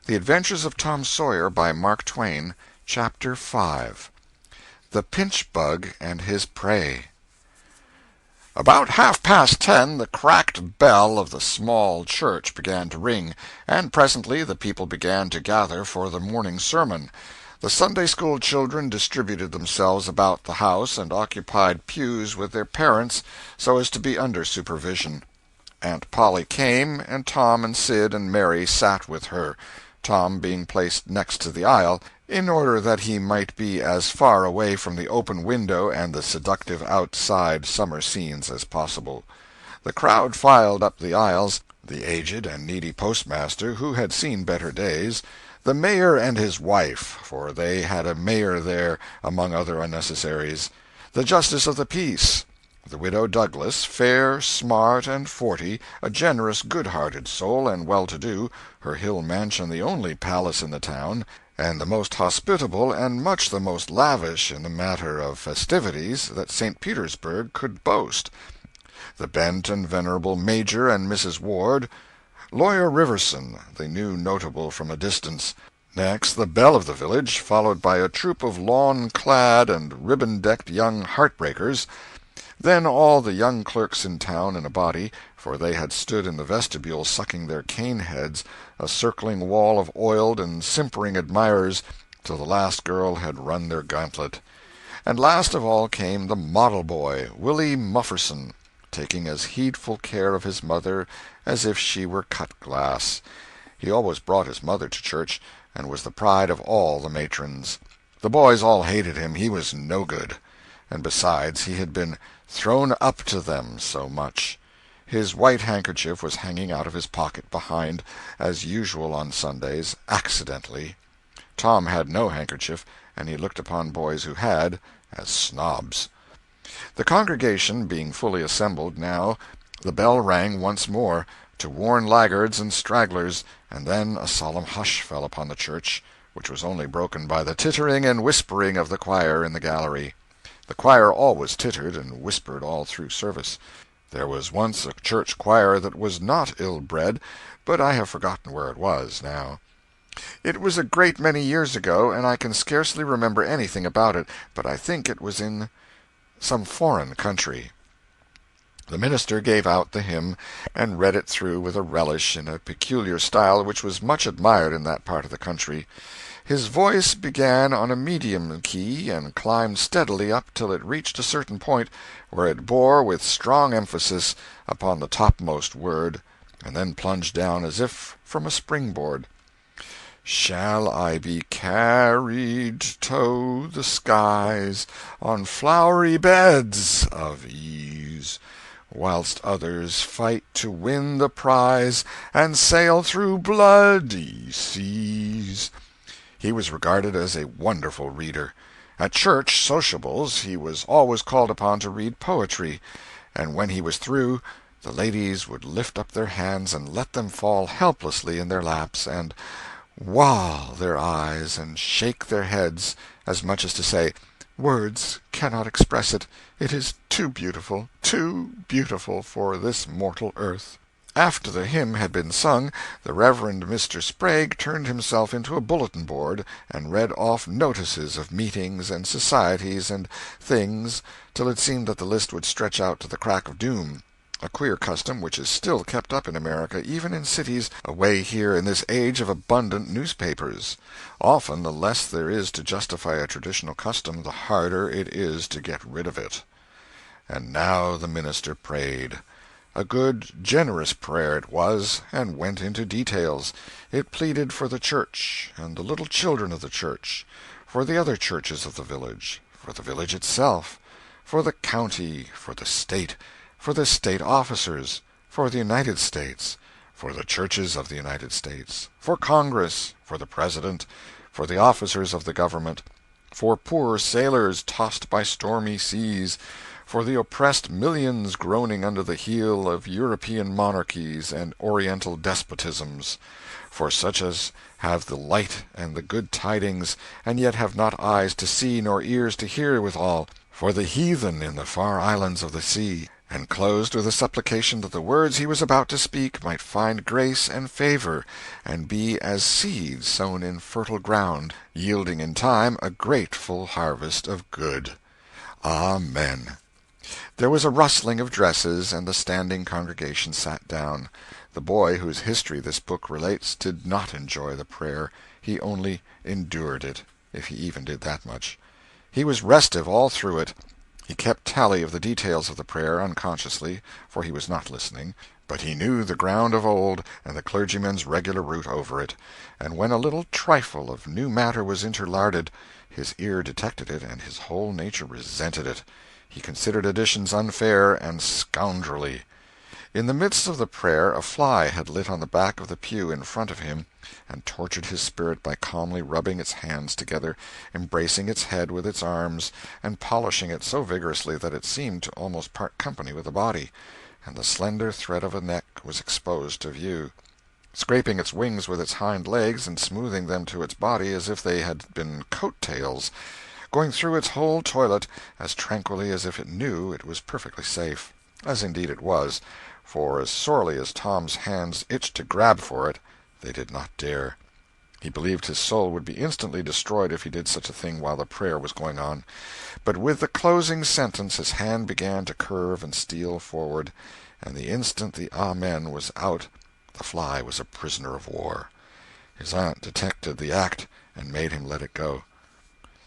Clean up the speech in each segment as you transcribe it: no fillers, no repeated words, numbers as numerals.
The Adventures of Tom Sawyer, by Mark Twain. Chapter 5. The Pinch-Bug and His Prey. About 10:30 the cracked bell of the small church began to ring, and presently the people began to gather for the morning sermon. The Sunday-school children distributed themselves about the house and occupied pews with their parents so as to be under supervision. Aunt Polly came, and Tom and Sid and Mary sat with her, Tom being placed next to the aisle, in order that he might be as far away from the open window and the seductive outside summer scenes as possible. The crowd filed up the aisles, the aged and needy postmaster, who had seen better days, the mayor and his wife, for they had a mayor there among other unnecessaries, the justice of the peace, the widow Douglas, fair, smart, and 40, a generous, good-hearted soul, and well-to-do, her hill mansion the only palace in the town, and the most hospitable and much the most lavish in the matter of festivities that St. Petersburg could boast, the bent and venerable Major and Mrs. Ward, Lawyer Riverson, the new notable from a distance, next the belle of the village, followed by a troop of lawn-clad and ribbon-decked young heartbreakers, then all the young clerks in town in a body, for they had stood in the vestibule sucking their cane-heads, a circling wall of oiled and simpering admirers, till the last girl had run their gauntlet. And last of all came the model boy, Willie Mufferson, taking as heedful care of his mother as if she were cut glass. He always brought his mother to church, and was the pride of all the matrons. The boys all hated him, he was no good. And besides, he had been thrown up to them so much. His white handkerchief was hanging out of his pocket behind, as usual on Sundays, accidentally. Tom had no handkerchief, and he looked upon boys who had as snobs. The congregation being fully assembled now, the bell rang once more, to warn laggards and stragglers, and then a solemn hush fell upon the church, which was only broken by the tittering and whispering of the choir in the gallery. The choir always tittered and whispered all through service. There was once a church choir that was not ill-bred, but I have forgotten where it was now. It was a great many years ago, and I can scarcely remember anything about it, but I think it was in some foreign country. The minister gave out the hymn, and read it through with a relish in a peculiar style which was much admired in that part of the country. His voice began on a medium key, and climbed steadily up till it reached a certain point, where it bore with strong emphasis upon the topmost word, and then plunged down as if from a springboard. Shall I be carried to the skies on flowery beds of ease, whilst others fight to win the prize and sail through bloody seas? He was regarded as a wonderful reader. At church sociables he was always called upon to read poetry, and when he was through, the ladies would lift up their hands and let them fall helplessly in their laps, and wall their eyes and shake their heads, as much as to say, "Words cannot express it. It is too beautiful for this mortal earth." After the hymn had been sung, the Reverend Mr. Sprague turned himself into a bulletin board, and read off notices of meetings and societies and things, till it seemed that the list would stretch out to the crack of doom, a queer custom which is still kept up in America, even in cities away here in this age of abundant newspapers. Often the less there is to justify a traditional custom, the harder it is to get rid of it. And now the minister prayed. A good, generous prayer it was, and went into details. It pleaded for the church, and the little children of the church, for the other churches of the village, for the village itself, for the county, for the state officers, for the United States, for the churches of the United States, for Congress, for the President, for the officers of the government, for poor sailors tossed by stormy seas, for the oppressed millions groaning under the heel of European monarchies and Oriental despotisms, for such as have the light and the good tidings, and yet have not eyes to see nor ears to hear withal, for the heathen in the far islands of the sea, and closed with a supplication that the words he was about to speak might find grace and favor, and be as seed sown in fertile ground, yielding in time a grateful harvest of good. Amen. There was a rustling of dresses, and the standing congregation sat down. The boy whose history this book relates did not enjoy the prayer, he only endured it, if he even did that much. He was restive all through it. He kept tally of the details of the prayer unconsciously, for he was not listening, but he knew the ground of old and the clergyman's regular route over it, and when a little trifle of new matter was interlarded, his ear detected it and his whole nature resented it. He considered additions unfair and scoundrelly. In the midst of the prayer a fly had lit on the back of the pew in front of him, and tortured his spirit by calmly rubbing its hands together, embracing its head with its arms, and polishing it so vigorously that it seemed to almost part company with the body, and the slender thread of a neck was exposed to view. Scraping its wings with its hind legs, and smoothing them to its body as if they had been coat-tails, going through its whole toilet as tranquilly as if it knew it was perfectly safe, as indeed it was, for as sorely as Tom's hands itched to grab for it, they did not dare. He believed his soul would be instantly destroyed if he did such a thing while the prayer was going on. But with the closing sentence his hand began to curve and steal forward, and the instant the Amen was out, the fly was a prisoner of war. His aunt detected the act and made him let it go.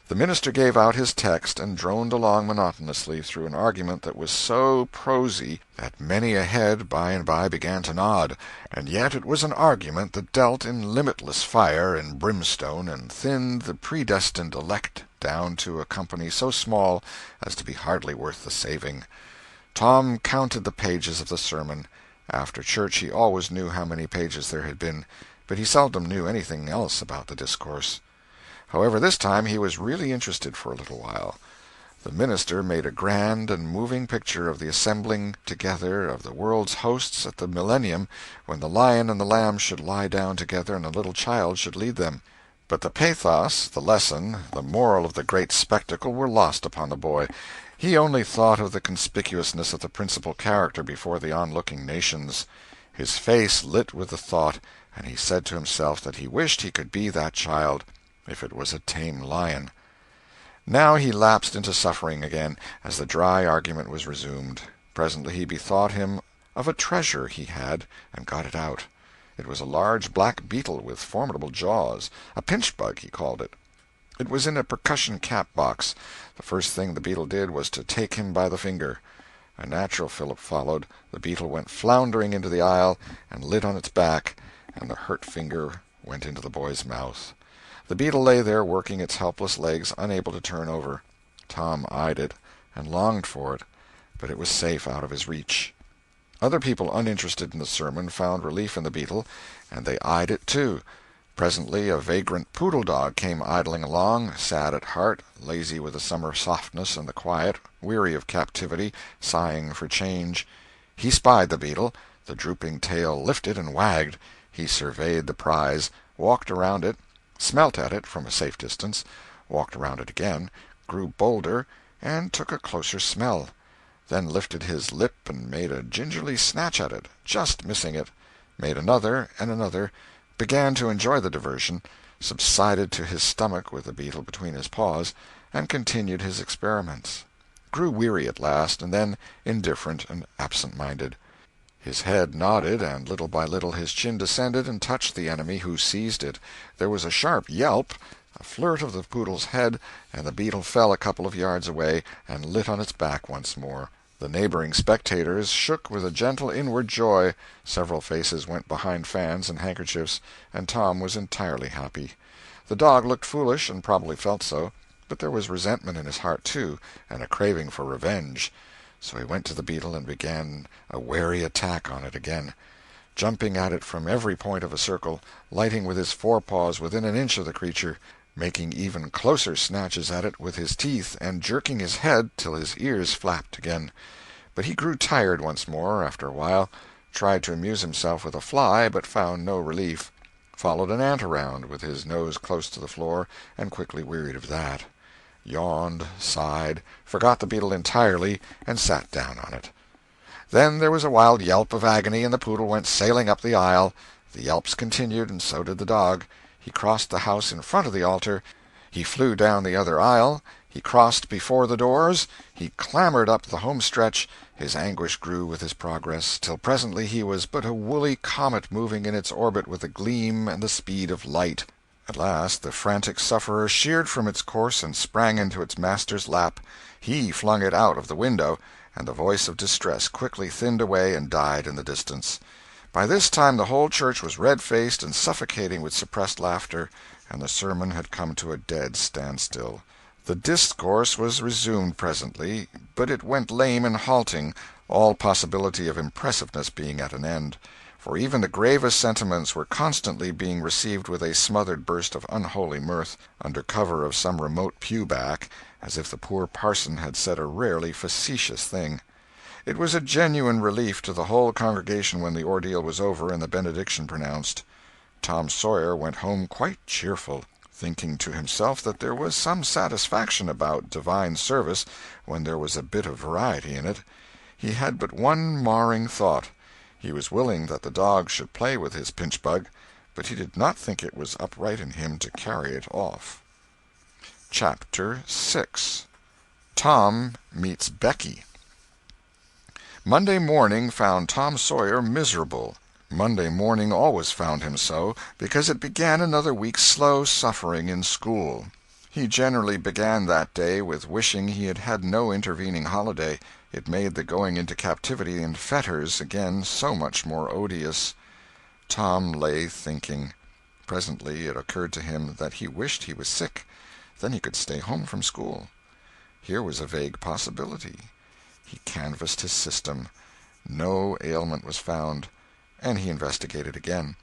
The minister gave out his text and droned along monotonously through an argument that was so prosy that many a head by and by began to nod, and yet it was an argument that dealt in limitless fire and brimstone and thinned the predestined elect down to a company so small as to be hardly worth the saving. Tom counted the pages of the sermon. After church he always knew how many pages there had been, but he seldom knew anything else about the discourse. However, this time he was really interested for a little while. The minister made a grand and moving picture of the assembling together of the world's hosts at the millennium, when the lion and the lamb should lie down together and a little child should lead them. But the pathos, the lesson, the moral of the great spectacle were lost upon the boy. He only thought of the conspicuousness of the principal character before the onlooking nations. His face lit with the thought, and he said to himself that he wished he could be that child, if it was a tame lion. Now he lapsed into suffering again, as the dry argument was resumed. Presently he bethought him of a treasure he had, and got it out. It was a large black beetle with formidable jaws, a pinch-bug he called it. It was in a percussion cap box. The first thing the beetle did was to take him by the finger. A natural fillip followed. The beetle went floundering into the aisle, and lit on its back, and the hurt finger went into the boy's mouth. The beetle lay there working its helpless legs, unable to turn over. Tom eyed it, and longed for it, but it was safe out of his reach. Other people uninterested in the sermon found relief in the beetle, and they eyed it too. Presently a vagrant poodle dog came idling along, sad at heart, lazy with the summer softness and the quiet, weary of captivity, sighing for change. He spied the beetle. The drooping tail lifted and wagged. He surveyed the prize, walked around it, smelt at it from a safe distance, walked around it again, grew bolder, and took a closer smell, then lifted his lip and made a gingerly snatch at it, just missing it, made another and another, began to enjoy the diversion, subsided to his stomach with the beetle between his paws, and continued his experiments. Grew weary at last, and then indifferent and absent-minded. His head nodded, and little by little his chin descended and touched the enemy, who seized it. There was a sharp yelp, a flirt of the poodle's head, and the beetle fell a couple of yards away and lit on its back once more. The neighboring spectators shook with a gentle inward joy. Several faces went behind fans and handkerchiefs, and Tom was entirely happy. The dog looked foolish, and probably felt so, but there was resentment in his heart, too, and a craving for revenge. So he went to the beetle and began a wary attack on it again, jumping at it from every point of a circle, lighting with his forepaws within an inch of the creature, making even closer snatches at it with his teeth, and jerking his head till his ears flapped again. But he grew tired once more, after a while, tried to amuse himself with a fly, but found no relief, followed an ant around with his nose close to the floor, and quickly wearied of that, yawned, sighed, forgot the beetle entirely, and sat down on it. Then there was a wild yelp of agony, and the poodle went sailing up the aisle. The yelps continued, and so did the dog. He crossed the house in front of the altar. He flew down the other aisle. He crossed before the doors. He clambered up the home stretch. His anguish grew with his progress, till presently he was but a woolly comet moving in its orbit with the gleam and the speed of light. At last the frantic sufferer sheered from its course and sprang into its master's lap. He flung it out of the window, and the voice of distress quickly thinned away and died in the distance. By this time the whole church was red-faced and suffocating with suppressed laughter, and the sermon had come to a dead standstill. The discourse was resumed presently, but it went lame and halting, all possibility of impressiveness being at an end. For even the gravest sentiments were constantly being received with a smothered burst of unholy mirth, under cover of some remote pew-back, as if the poor parson had said a rarely facetious thing. It was a genuine relief to the whole congregation when the ordeal was over and the benediction pronounced. Tom Sawyer went home quite cheerful, thinking to himself that there was some satisfaction about divine service when there was a bit of variety in it. He had but one marring thought. He was willing that the dog should play with his pinchbug, but he did not think it was upright in him to carry it off. Chapter 6. Tom Meets Becky. Monday morning found Tom Sawyer miserable. Monday morning always found him so, because it began another week's slow suffering in school. He generally began that day with wishing he had had no intervening holiday. It made the going into captivity in fetters again so much more odious. Tom lay thinking. Presently it occurred to him that he wished he was sick. Then he could stay home from school. Here was a vague possibility. He canvassed his system. No ailment was found, and he investigated again.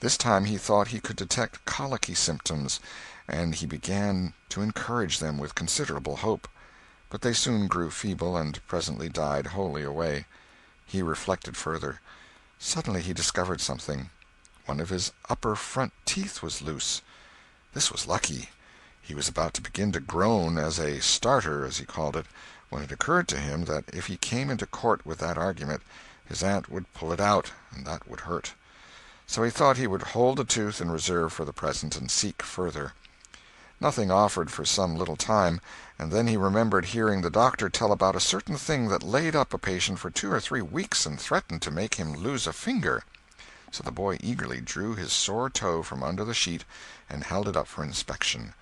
This time he thought he could detect colicky symptoms, and he began to encourage them with considerable hope. But they soon grew feeble, and presently died wholly away. He reflected further. Suddenly he discovered something. One of his upper front teeth was loose. This was lucky. He was about to begin to groan as a starter, as he called it, when it occurred to him that if he came into court with that argument, his aunt would pull it out, and that would hurt. So he thought he would hold the tooth in reserve for the present and seek further. Nothing offered for some little time, and then he remembered hearing the doctor tell about a certain thing that laid up a patient for 2 or 3 weeks and threatened to make him lose a finger. So the boy eagerly drew his sore toe from under the sheet and held it up for inspection.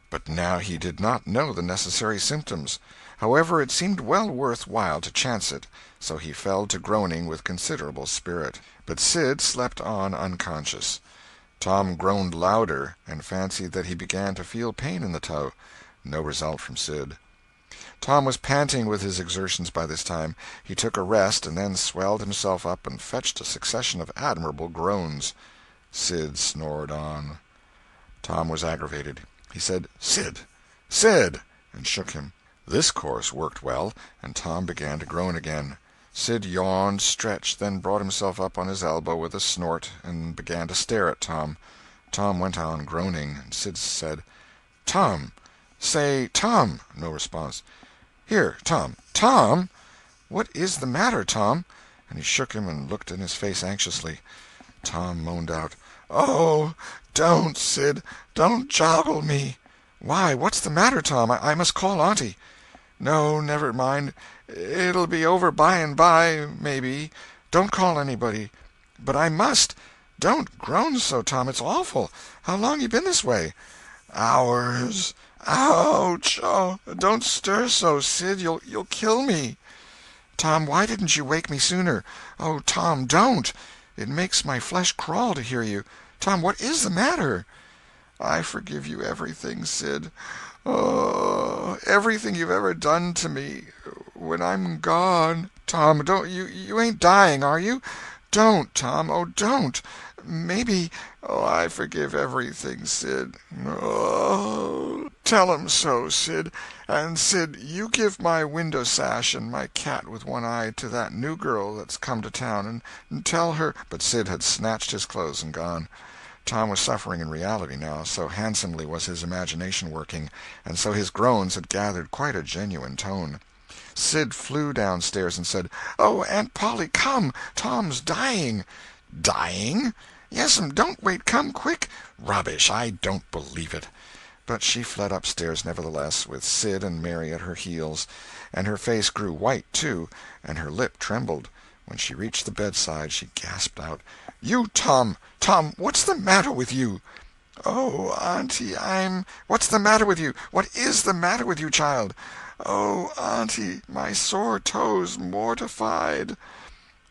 But now he did not know the necessary symptoms. However, it seemed well worth while to chance it, so he fell to groaning with considerable spirit. But Sid slept on unconscious. Tom groaned louder, and fancied that he began to feel pain in the toe. No result from Sid. Tom was panting with his exertions by this time. He took a rest, and then swelled himself up and fetched a succession of admirable groans. Sid snored on. Tom was aggravated. He said, "Sid! Sid!" and shook him. This course worked well, and Tom began to groan again. Sid yawned, stretched, then brought himself up on his elbow with a snort, and began to stare at Tom. Tom went on groaning, and Sid said, "Tom! Say, Tom!" No response. "Here, Tom! Tom! What is the matter, Tom?" And he shook him and looked in his face anxiously. Tom moaned out, "Oh, don't, Sid! Don't joggle me!" "Why, what's the matter, Tom? I must call Auntie." "No, never mind. It'll be over by and by, maybe. Don't call anybody." "But I must. Don't groan so, Tom. It's awful. How long you been this way?" "Hours. Ouch! Oh, don't stir so, Sid. You'll kill me." "Tom, why didn't you wake me sooner? Oh, Tom, don't! It makes my flesh crawl to hear you. Tom, what is the matter?" "I forgive you everything, Sid. Oh, everything you've ever done to me. When I'm gone—" "Tom, don't you ain't dying, are you? Don't, Tom. Oh, don't. Maybe—" "Oh, I forgive everything, Sid. Oh, tell 'em so, Sid. And, Sid, you give my window sash and my cat with one eye to that new girl that's come to town, and tell her—" But Sid had snatched his clothes and gone. Tom was suffering in reality now, so handsomely was his imagination working, and so his groans had gathered quite a genuine tone. Sid flew downstairs and said, "Oh, Aunt Polly, come! Tom's dying." "Dying?" "Yes'm, don't wait, come quick." "Rubbish! I don't believe it." But she fled upstairs nevertheless, with Sid and Mary at her heels, and her face grew white, too, and her lip trembled. When she reached the bedside she gasped out, "You, Tom! Tom, what's the matter with you?" "Oh, auntie, What's the matter with you? What is the matter with you, child?" "Oh, auntie, my sore toes mortified."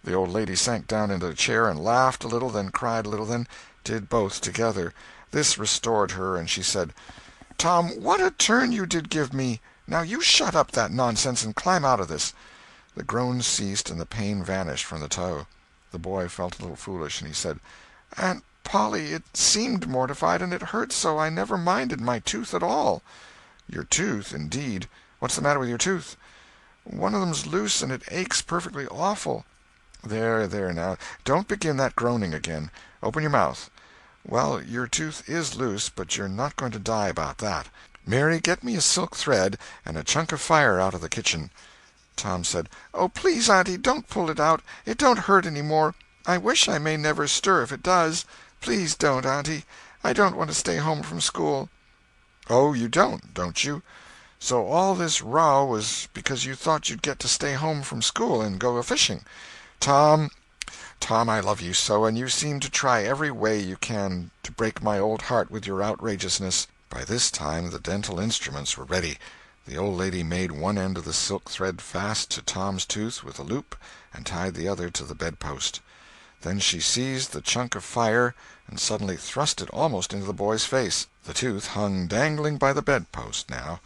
The old lady sank down into a chair and laughed a little, then cried a little, then did both together. This restored her, and she said, "Tom, what a turn you did give me! Now you shut up that nonsense and climb out of this." The groans ceased and the pain vanished from the toe. The boy felt a little foolish, and he said, "Aunt Polly, it seemed mortified, and it hurt so I never minded my tooth at all." "Your tooth, indeed! What's the matter with your tooth?" "One of them's loose, and it aches perfectly awful." "There, there, now, don't begin that groaning again. Open your mouth. Well, your tooth is loose, but you're not going to die about that. Mary, get me a silk thread and a chunk of fire out of the kitchen." Tom said, "Oh, please, auntie, don't pull it out. It don't hurt any more. I wish I may never stir if it does. Please don't, auntie. I don't want to stay home from school." "Oh, you don't you? So all this row was because you thought you'd get to stay home from school and go a-fishing. Tom, Tom, I love you so, and you seem to try every way you can to break my old heart with your outrageousness." By this time the dental instruments were ready. The old lady made one end of the silk thread fast to Tom's tooth with a loop and tied the other to the bedpost. Then she seized the chunk of fire and suddenly thrust it almost into the boy's face. The tooth hung dangling by the bedpost now.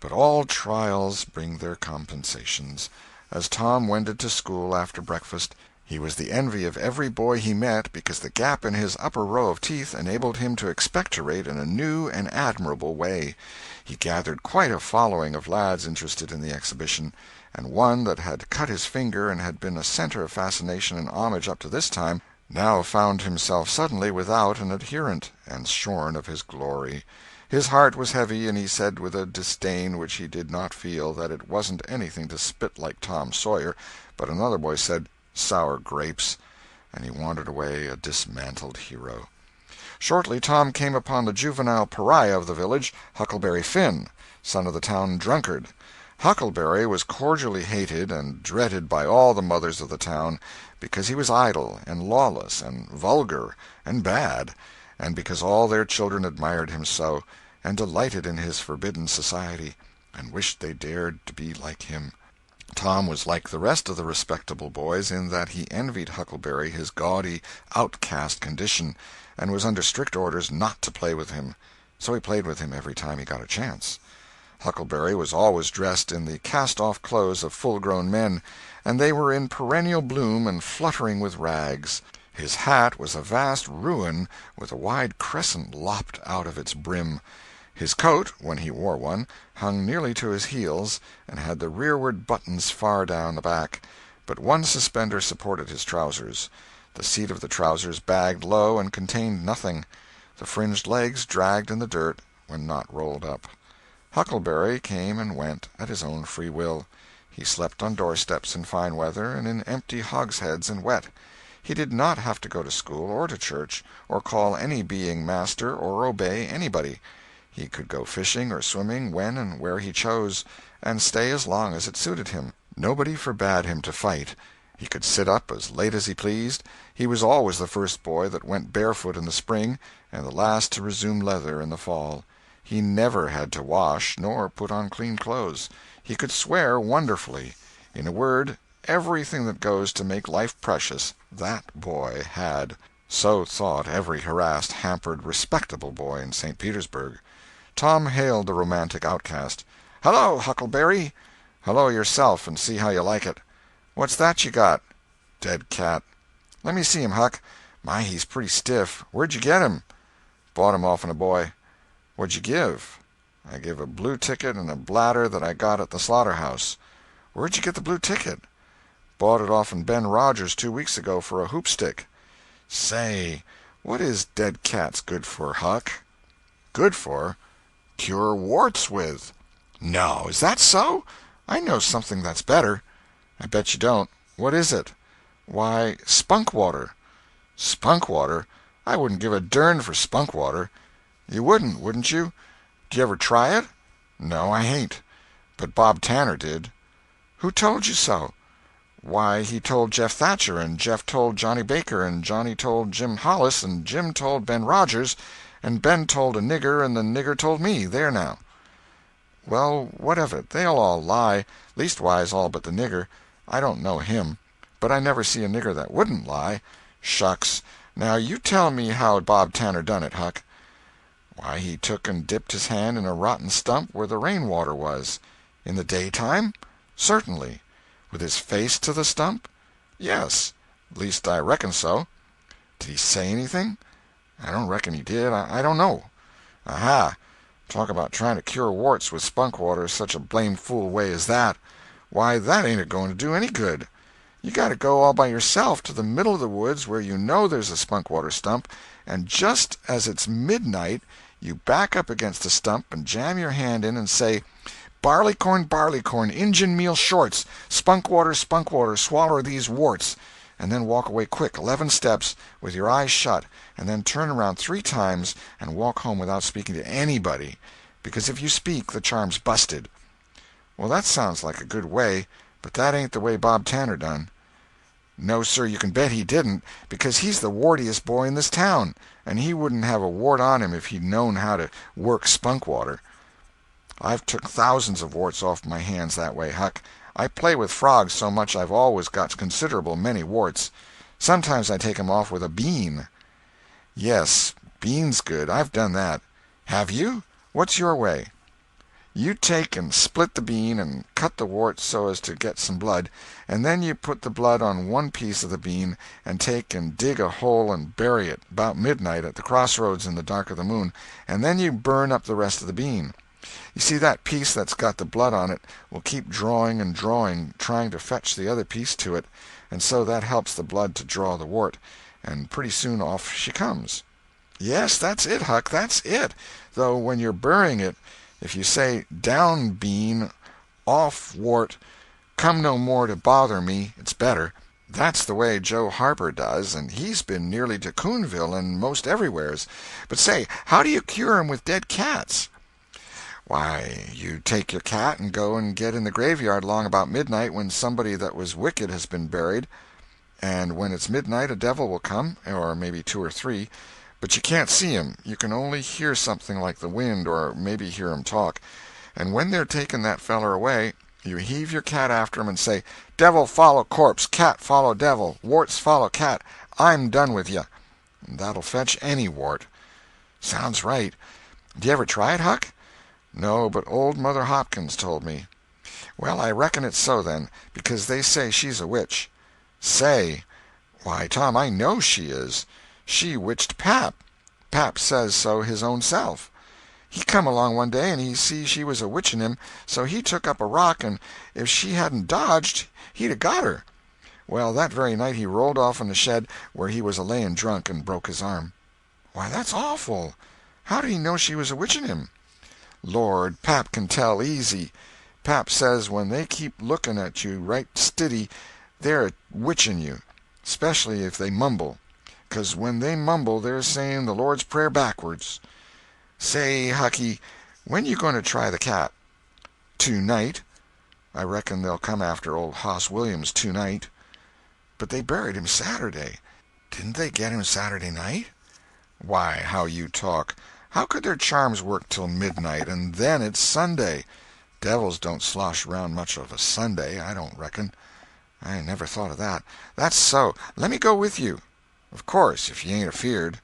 But all trials bring their compensations. As Tom wended to school after breakfast, he was the envy of every boy he met because the gap in his upper row of teeth enabled him to expectorate in a new and admirable way. He gathered quite a following of lads interested in the exhibition, and one that had cut his finger and had been a center of fascination and homage up to this time, now found himself suddenly without an adherent, and shorn of his glory. His heart was heavy, and he said with a disdain which he did not feel that it wasn't anything to spit like Tom Sawyer, but another boy said, "Sour grapes," and he wandered away a dismantled hero. Shortly Tom came upon the juvenile pariah of the village, Huckleberry Finn, son of the town drunkard. Huckleberry was cordially hated and dreaded by all the mothers of the town, because he was idle and lawless and vulgar and bad, and because all their children admired him so, and delighted in his forbidden society, and wished they dared to be like him. Tom was like the rest of the respectable boys in that he envied Huckleberry his gaudy, outcast condition, and was under strict orders not to play with him. So he played with him every time he got a chance. Huckleberry was always dressed in the cast-off clothes of full-grown men, and they were in perennial bloom and fluttering with rags. His hat was a vast ruin with a wide crescent lopped out of its brim. His coat, when he wore one, hung nearly to his heels, and had the rearward buttons far down the back, but one suspender supported his trousers. The seat of the trousers bagged low and contained nothing. The fringed legs dragged in the dirt when not rolled up. Huckleberry came and went at his own free will. He slept on doorsteps in fine weather and in empty hogsheads in wet. He did not have to go to school or to church, or call any being master or obey anybody. He could go fishing or swimming when and where he chose, and stay as long as it suited him. Nobody forbade him to fight. He could sit up as late as he pleased. He was always the first boy that went barefoot in the spring, and the last to resume leather in the fall. He never had to wash, nor put on clean clothes. He could swear wonderfully. In a word, everything that goes to make life precious, that boy had. So thought every harassed, hampered, respectable boy in St. Petersburg. Tom hailed the romantic outcast. "Hello, Huckleberry." "Hello yourself, and see how you like it." "What's that you got?" "Dead cat." "Let me see him, Huck. My, he's pretty stiff. Where'd you get him?" "Bought him off'n a boy." "What'd you give?" "I give a blue ticket and a bladder that I got at the slaughterhouse." "Where'd you get the blue ticket?" "Bought it off'n Ben Rogers 2 weeks ago for a hoopstick." "Say, what is dead cats good for, Huck?" "Good for? Cure warts with." "No, is that so? I know something that's better." "I bet you don't. What is it?" "Why, spunk water." "Spunk water? I wouldn't give a dern for spunk water." "You wouldn't you? Did you ever try it?" "No, I hain't." "But Bob Tanner did." "Who told you so?" "Why, he told Jeff Thatcher, and Jeff told Johnny Baker, and Johnny told Jim Hollis, and Jim told Ben Rogers, and Ben told a nigger, and the nigger told me. There now." "Well, what of it? They'll all lie. Leastwise, all but the nigger. I don't know him. But I never see a nigger that wouldn't lie." "Shucks! Now you tell me how Bob Tanner done it, Huck." "Why, he took and dipped his hand in a rotten stump where the rain-water was." "In the daytime?" "Certainly." "With his face to the stump?" "Yes. Least I reckon so." "Did he say anything?" "I don't reckon he did. I don't know." "Aha! Talk about trying to cure warts with spunk water such a blame fool way as that. Why, that ain't a-going to do any good. You got to go all by yourself to the middle of the woods where you know there's a spunk water stump, and just as it's midnight you back up against the stump and jam your hand in and say, 'Barleycorn, Injun meal shorts, spunk water, swaller these warts,' and then walk away quick 11 steps, with your eyes shut, and then turn around 3 times and walk home without speaking to anybody, because if you speak the charm's busted." "Well, that sounds like a good way, but that ain't the way Bob Tanner done." "No, sir, you can bet he didn't, because he's the wartiest boy in this town, and he wouldn't have a wart on him if he'd known how to work spunk water. I've took thousands of warts off my hands that way, Huck. I play with frogs so much I've always got considerable many warts. Sometimes I take 'em off with a bean." "Yes, bean's good. I've done that." "Have you? What's your way?" "You take and split the bean and cut the wart so as to get some blood, and then you put the blood on one piece of the bean and take and dig a hole and bury it, about midnight at the crossroads in the dark of the moon, and then you burn up the rest of the bean. You see, that piece that's got the blood on it will keep drawing and drawing, trying to fetch the other piece to it, and so that helps the blood to draw the wart, and pretty soon off she comes." "Yes, that's it, Huck, that's it. Though when you're burying it, if you say, 'Down bean, off wart, come no more to bother me,' it's better. That's the way Joe Harper does, and he's been nearly to Coonville and most everywheres. But say, how do you cure 'em with dead cats?" "Why, you take your cat and go and get in the graveyard long about midnight when somebody that was wicked has been buried. And when it's midnight a devil will come, or maybe 2 or 3, but you can't see 'em. You can only hear something like the wind, or maybe hear 'em talk. And when they're taking that feller away, you heave your cat after 'em and say, 'Devil follow corpse, cat follow devil, warts follow cat, I'm done with you.' And that'll fetch any wart." "Sounds right. Did you ever try it, Huck?" "No, but old Mother Hopkins told me." "Well, I reckon it's so, then, because they say she's a witch." "Say! Why, Tom, I know she is. She witched Pap. Pap says so his own self. He come along one day and he see she was a-witching him, so he took up a rock, and if she hadn't dodged he'd a got her. Well, that very night he rolled off in the shed where he was a-laying drunk and broke his arm." "Why, that's awful. How did he know she was a-witching him?" "Lord, Pap can tell easy. Pap says when they keep looking at you right stiddy they're a-witching you, specially if they mumble. 'Cause when they mumble they're saying the Lord's Prayer backwards. Say, Hucky, when you going to try the cat?" "To-night. I reckon they'll come after old Hoss Williams to-night." "But they buried him Saturday. Didn't they get him Saturday night?" "Why, how you talk! How could their charms work till midnight, and then it's Sunday? Devils don't slosh around much of a Sunday, I don't reckon." "I never thought of that. That's so. Let me go with you." "Of course, if you ain't afeard."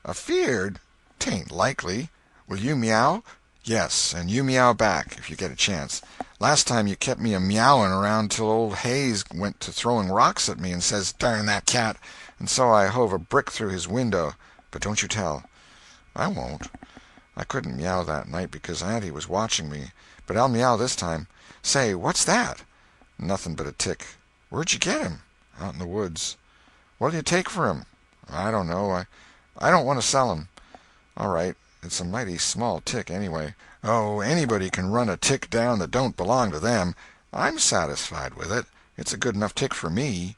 "Afeard? 'Tain't likely. Will you meow?" "Yes, and you meow back, if you get a chance. Last time you kept me a-meowing around till old Hayes went to throwing rocks at me and says, 'Darn that cat,' and so I hove a brick through his window. But don't you tell." "I won't. I couldn't meow that night because Auntie was watching me, but I'll meow this time. Say, what's that?" "Nothing but a tick." "Where'd you get him?" "Out in the woods." "What'll you take for him?" "I don't know. I don't want to sell him." "All right. It's a mighty small tick, anyway." "Oh, anybody can run a tick down that don't belong to them. I'm satisfied with it. It's a good enough tick for me."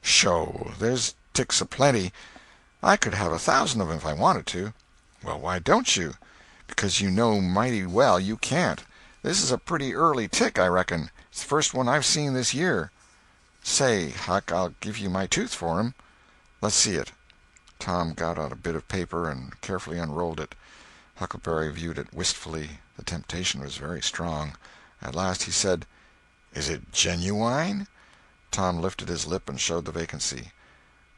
"Sho! There's ticks a-plenty. I could have 1,000 of 'em if I wanted to." "Well, why don't you?" "Because you know mighty well you can't. This is a pretty early tick, I reckon. It's the first one I've seen this year." "Say, Huck, I'll give you my tooth for him." "Let's see it." Tom got out a bit of paper and carefully unrolled it. Huckleberry viewed it wistfully. The temptation was very strong. At last he said, "Is it genuine?" Tom lifted his lip and showed the vacancy.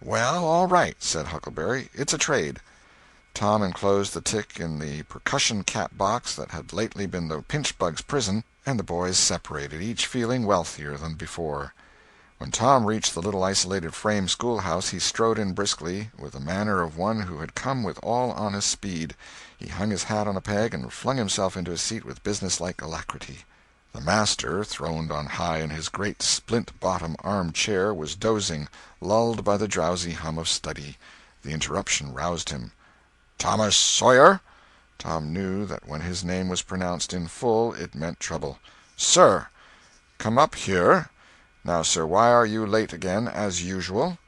"Well, all right," said Huckleberry. "It's a trade." Tom enclosed the tick in the percussion cap box that had lately been the pinchbug's prison, and the boys separated, each feeling wealthier than before. When Tom reached the little isolated frame schoolhouse, he strode in briskly, with the manner of one who had come with all honest speed. He hung his hat on a peg and flung himself into his seat with businesslike alacrity. The master, throned on high in his great splint-bottom arm-chair, was dozing, lulled by the drowsy hum of study. The interruption roused him. "Thomas Sawyer?" Tom knew that when his name was pronounced in full it meant trouble. "Sir." "Come up here. Now, sir, why are you late again, as usual?"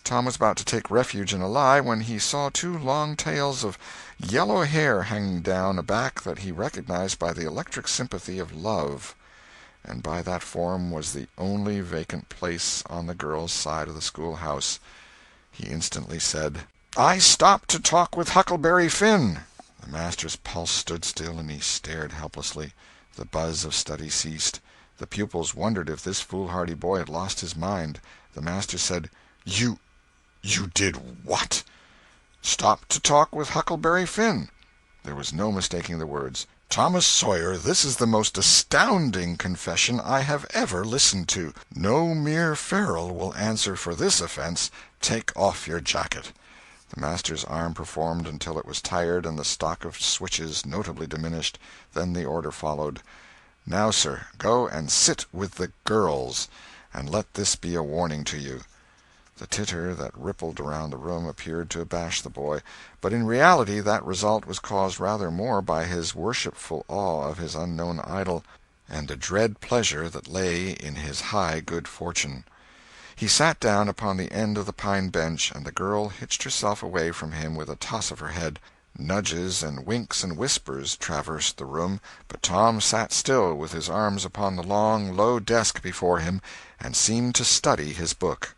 Tom was about to take refuge in a lie when he saw two long tails of yellow hair hanging down a back that he recognized by the electric sympathy of love. And by that form was the only vacant place on the girls' side of the schoolhouse. He instantly said, "I stopped to talk with Huckleberry Finn." The master's pulse stood still, and he stared helplessly. The buzz of study ceased. The pupils wondered if this foolhardy boy had lost his mind. The master said, You did what?" "Stopped to talk with Huckleberry Finn." There was no mistaking the words. "Thomas Sawyer, this is the most astounding confession I have ever listened to. No mere ferule will answer for this offense. Take off your jacket." The master's arm performed until it was tired and the stock of switches notably diminished. Then the order followed. "Now, sir, go and sit with the girls, and let this be a warning to you." The titter that rippled around the room appeared to abash the boy, but in reality that result was caused rather more by his worshipful awe of his unknown idol, and a dread pleasure that lay in his high good fortune. He sat down upon the end of the pine bench, and the girl hitched herself away from him with a toss of her head. Nudges and winks and whispers traversed the room, but Tom sat still with his arms upon the long, low desk before him, and seemed to study his book.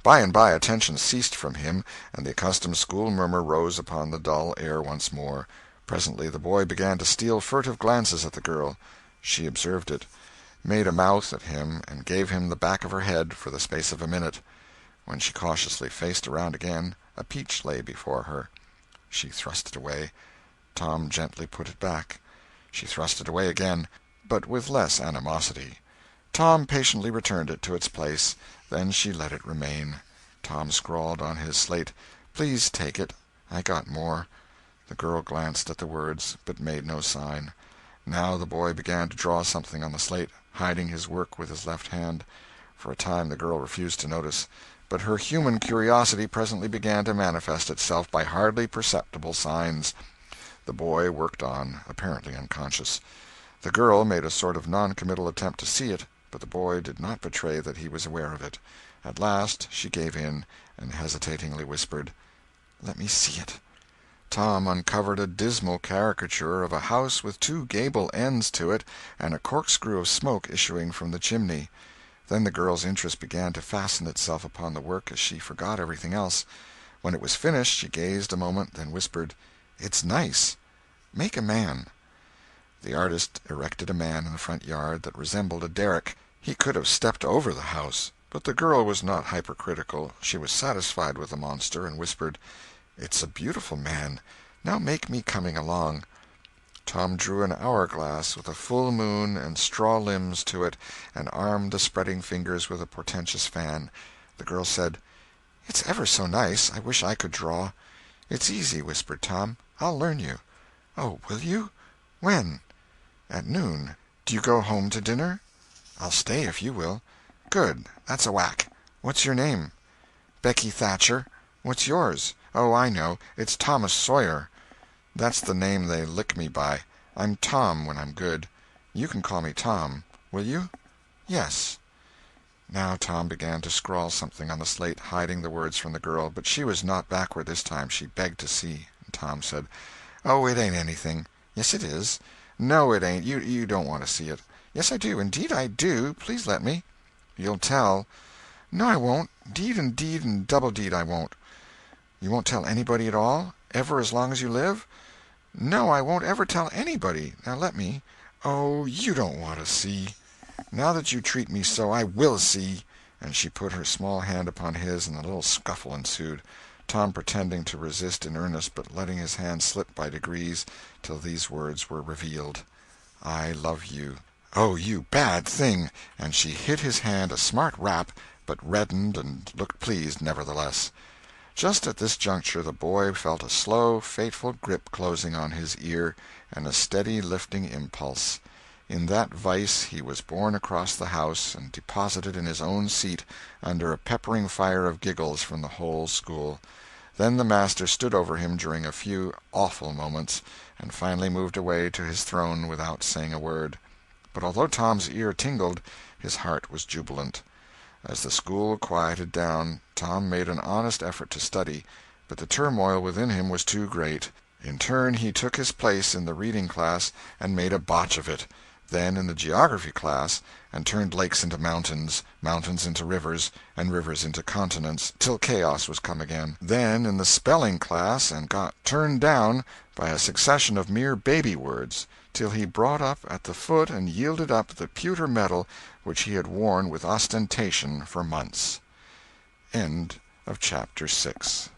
By and by attention ceased from him, and the accustomed school murmur rose upon the dull air once more. Presently the boy began to steal furtive glances at the girl. She observed it, made a mouth at him, and gave him the back of her head for the space of a minute. When she cautiously faced around again, a peach lay before her. She thrust it away. Tom gently put it back. She thrust it away again, but with less animosity. Tom patiently returned it to its place. Then she let it remain. Tom scrawled on his slate, "Please take it. I got more." The girl glanced at the words, but made no sign. Now the boy began to draw something on the slate, hiding his work with his left hand. For a time the girl refused to notice, but her human curiosity presently began to manifest itself by hardly perceptible signs. The boy worked on, apparently unconscious. The girl made a sort of non-committal attempt to see it, but the boy did not betray that he was aware of it. At last she gave in, and hesitatingly whispered, "Let me see it." Tom uncovered a dismal caricature of a house with two gable ends to it and a corkscrew of smoke issuing from the chimney. Then the girl's interest began to fasten itself upon the work as she forgot everything else. When it was finished she gazed a moment, then whispered, "It's nice. Make a man." The artist erected a man in the front yard that resembled a derrick. He could have stepped over the house, but the girl was not hypercritical. She was satisfied with the monster, and whispered, "It's a beautiful man. Now make me coming along." Tom drew an hourglass with a full moon and straw limbs to it, and armed the spreading fingers with a portentous fan. The girl said, "It's ever so nice. I wish I could draw." "It's easy," whispered Tom. "I'll learn you." "Oh, will you? When?" "At noon. Do you go home to dinner?" "I'll stay if you will." "Good. That's a whack. What's your name?" "Becky Thatcher." "What's yours?" "Oh, I know. It's Thomas Sawyer." "That's the name they lick me by. I'm Tom when I'm good. You can call me Tom. Will you?" Yes." Now Tom began to scrawl something on the slate, hiding the words from the girl, but she was not backward this time. She begged to see. Tom said, "Oh, it ain't anything." "Yes, it is." "No, it ain't. You don't want to see it." "Yes, I do. Indeed I do. Please let me." "You'll tell." "No, I won't. Deed and double deed I won't." "You won't tell anybody at all? Ever as long as you live?" "No, I won't ever tell anybody. Now let me." "Oh, you don't want to see." "Now that you treat me so, I will see." And she put her small hand upon his, and a little scuffle ensued, Tom pretending to resist in earnest, but letting his hand slip by degrees till these words were revealed: "I love you." "Oh, you bad thing!" And she hit his hand a smart rap, but reddened and looked pleased, nevertheless. Just at this juncture the boy felt a slow, fateful grip closing on his ear, and a steady lifting impulse. In that vice he was borne across the house and deposited in his own seat, under a peppering fire of giggles from the whole school. Then the master stood over him during a few awful moments, and finally moved away to his throne without saying a word. But although Tom's ear tingled, his heart was jubilant. As the school quieted down, Tom made an honest effort to study, but the turmoil within him was too great. In turn he took his place in the reading class and made a botch of it; then in the geography class, and turned lakes into mountains, mountains into rivers, and rivers into continents, till chaos was come again; then in the spelling class, and got turned down by a succession of mere baby words, till he brought up at the foot and yielded up the pewter medal which he had worn with ostentation for months. End of chapter 6.